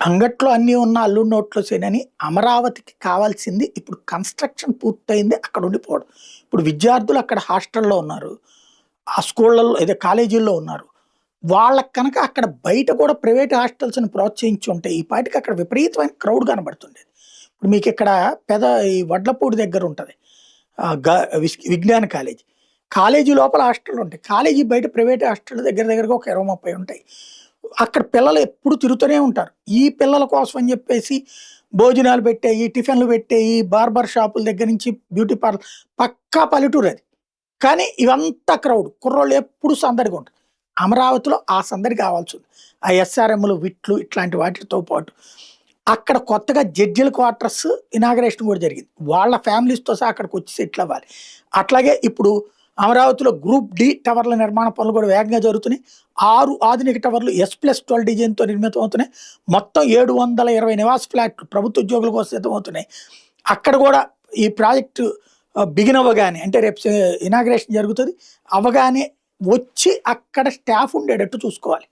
అంగట్లో అన్నీ ఉన్న అల్లుడి నోట్లో శనని అమరావతికి కావాల్సింది ఇప్పుడు కన్స్ట్రక్షన్ పూర్తయింది అక్కడ ఉండిపోవడం. ఇప్పుడు విద్యార్థులు అక్కడ హాస్టల్లో ఉన్నారు. ఆ స్కూళ్ళల్లో అదే కాలేజీల్లో ఉన్నారు. వాళ్ళకి కనుక అక్కడ బయట కూడా ప్రైవేట్ హాస్టల్స్‌ని ప్రోత్సహించి ఉంటే ఈ పాటికి అక్కడ విపరీతమైన క్రౌడ్ కనబడుతుండేది. ఇప్పుడు మీకిక్కడ ఈ వడ్లపూడి దగ్గర ఉంటది. ఆహ్, గ విజ్ఞాన కాలేజీ. కాలేజీ లోపల హాస్టల్లుంటాయి. కాలేజీ బయట ప్రైవేట్ హాస్టల్ దగ్గర దగ్గరగా ఒక 20, 30 ఉంటాయి. అక్కడ పిల్లలు ఎప్పుడు తిరుగుతూనే ఉంటారు. ఈ పిల్లల కోసం అని చెప్పేసి భోజనాలు పెట్టేయి, టిఫిన్‌లు పెట్టేయి, బార్బర్ షాపుల దగ్గర నుంచి బ్యూటీ పార్లర్ పక్కా పల్లెటూరది. కానీ ఇవంతా క్రౌడ్. కుర్రోళ్ళు ఎప్పుడు సందడిగా ఉంటారు. అమరావతిలో ఆ సందడి కావాల్సింది. ఆ ఎస్ఆర్ఎంలు, విట్లు ఇట్లాంటి వాటితో పాటు అక్కడ కొత్తగా జడ్జిల క్వార్టర్స్ ఇనాగరేషన్ కూడా జరిగింది. వాళ్ళ ఫ్యామిలీస్‌తో సహా అక్కడికొచ్చి సెటిల్ అవ్వాలి. అట్లాగే ఇప్పుడు అమరావతిలో గ్రూప్ డి టవర్ల నిర్మాణ పనులు కూడా వేగంగా జరుగుతున్నాయి. 6 ఆధునిక టవర్లు S+12 డిజైన్‌తో నిర్మితమవుతున్నాయి. మొత్తం 720 నివాస ఫ్లాట్లు ప్రభుత్వ ఉద్యోగుల కోసం సిద్ధమవుతున్నాయి. అక్కడ కూడా ఈ ప్రాజెక్టు బిగిన్ అవ్వగానే అంటే రేపు ఇనాగరేషన్ జరుగుతది. అవ్వగానే వచ్చి అక్కడ స్టాఫ్ ఉండేటట్టు చూసుకోవాలి.